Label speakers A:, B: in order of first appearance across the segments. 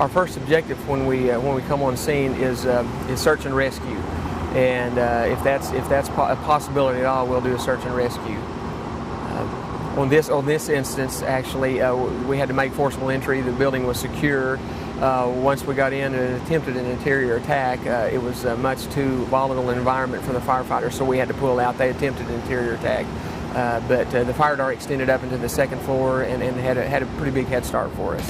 A: Our first objective when we come on scene is search and rescue, and if that's a possibility at all, we'll do a search and rescue. On this instance, actually, we had to make forcible entry. The building was secure. Once we got in and attempted an interior attack, it was a much too volatile environment for the firefighters, so we had to pull out. They attempted an interior attack, but the fire door extended up into the second floor and had a pretty big head start for us.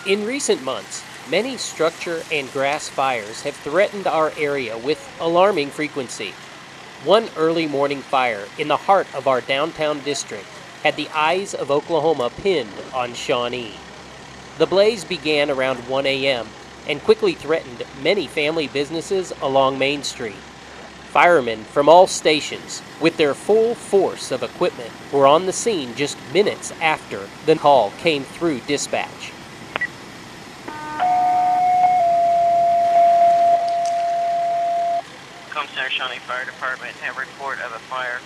B: In recent months, many structure and grass fires have threatened our area with alarming frequency. One early morning fire in the heart of our downtown district had the eyes of Oklahoma pinned on Shawnee. The blaze began around 1 a.m. and quickly threatened many family businesses along Main Street. Firemen from all stations, with their full force of equipment, were on the scene just minutes after the call came through dispatch.
C: Shawnee Fire Department have a report of a fire.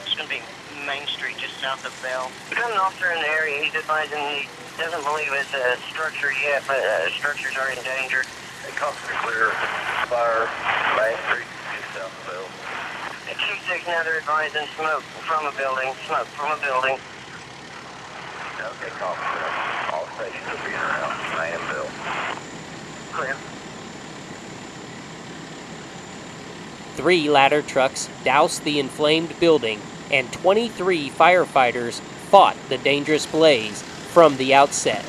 C: It's going to be Main Street, just south of Bell. We've got an officer in the area. He's advising he doesn't believe it's a structure yet, but structures are in danger.
D: It comes to clear fire, Main Street, just south of Bell.
C: At 2-6 now they're advising smoke from a building.
D: Okay, copy. All stations will be in around Main and Bell.
C: Clear.
B: 3 ladder trucks doused the inflamed building, and 23 firefighters fought the dangerous blaze from the outset.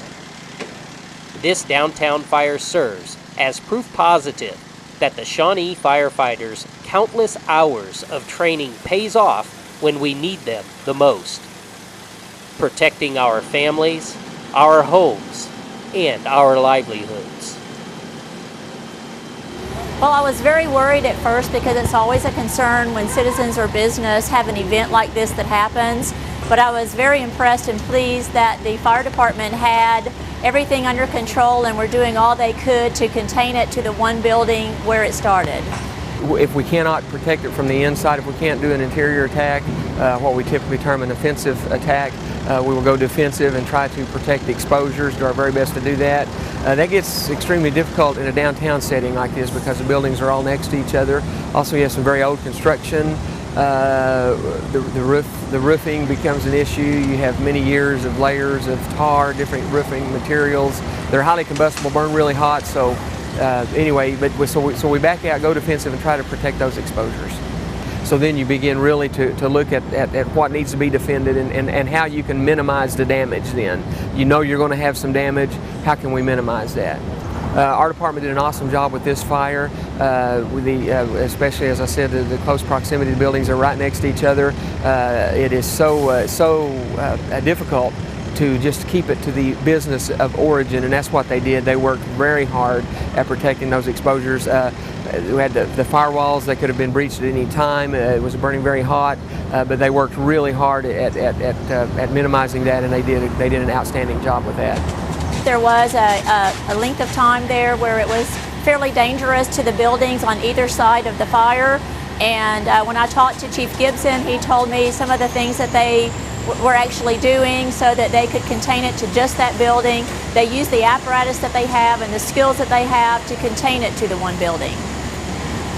B: This downtown fire serves as proof positive that the Shawnee firefighters' countless hours of training pays off when we need them the most, protecting our families, our homes, and our livelihoods.
E: Well, I was very worried at first because it's always a concern when citizens or business have an event like this that happens. But I was very impressed and pleased that the fire department had everything under control and were doing all they could to contain it to the one building where it started.
A: If we cannot protect it from the inside, if we can't do an interior attack, what we typically term an offensive attack, we will go defensive and try to protect the exposures, do our very best to do that. That gets extremely difficult in a downtown setting like this because the buildings are all next to each other. Also, you have some very old construction. The roofing becomes an issue. You have many years of layers of tar, different roofing materials. They're highly combustible, burn really hot. So anyway, so we back out, go defensive, and try to protect those exposures. So then you begin really to look at what needs to be defended and how you can minimize the damage then. You know you're going to have some damage. How can we minimize that? Our department did an awesome job with this fire, especially, as I said, the close proximity. The buildings are right next to each other. It is so difficult to just keep it to the business of origin, and that's what they did. They worked very hard at protecting those exposures. We had the firewalls that could have been breached at any time. It was burning very hot, but they worked really hard at minimizing that, and they did an outstanding job with that.
E: There was a length of time there where it was fairly dangerous to the buildings on either side of the fire, and when I talked to Chief Gibson, he told me some of the things that they were actually doing so that they could contain it to just that building. They use the apparatus that they have and the skills that they have to contain it to the one building.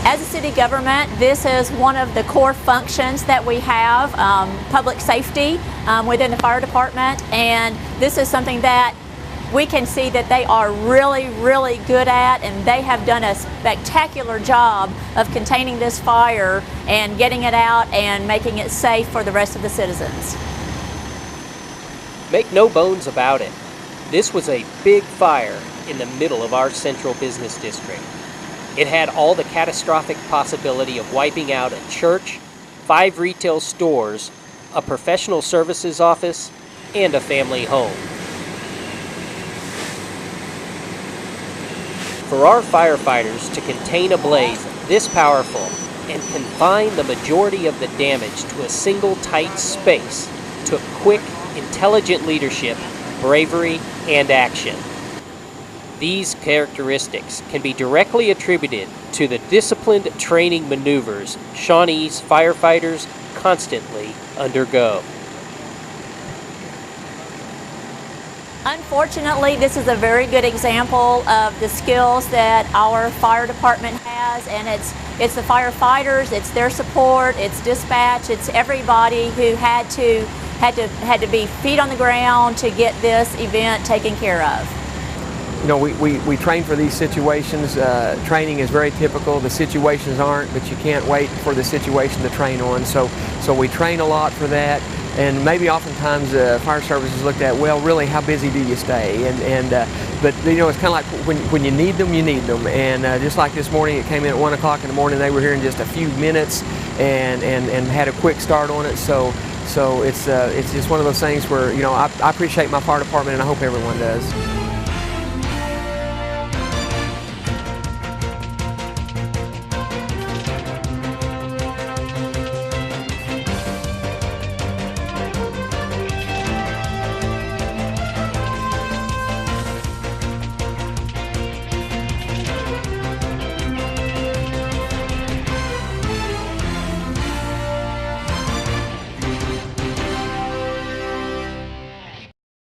E: As a city government, this is one of the core functions that we have, public safety within the fire department, and this is something that we can see that they are really, really good at, and they have done a spectacular job of containing this fire and getting it out and making it safe for the rest of the citizens.
B: Make no bones about it, this was a big fire in the middle of our central business district. It had all the catastrophic possibility of wiping out a church, 5 retail stores, a professional services office, and a family home. For our firefighters to contain a blaze this powerful and confine the majority of the damage to a single tight space took quick, intelligent leadership, bravery, and action. These characteristics can be directly attributed to the disciplined training maneuvers Shawnee's firefighters constantly undergo.
E: Unfortunately, this is a very good example of the skills that our fire department has, and it's the firefighters, it's their support, it's dispatch, it's everybody who had to be feet on the ground to get this event taken care of.
A: You know, we train for these situations. Training is very typical. The situations aren't, but you can't wait for the situation to train on. So we train a lot for that. And maybe oftentimes fire service is looked at, well, really, how busy do you stay? But you know, it's kind of like when you need them, you need them. And just like this morning, it came in at 1 o'clock in the morning. They were here in just a few minutes and had a quick start on it. So it's just one of those things where, you know, I appreciate my fire department, and I hope everyone does.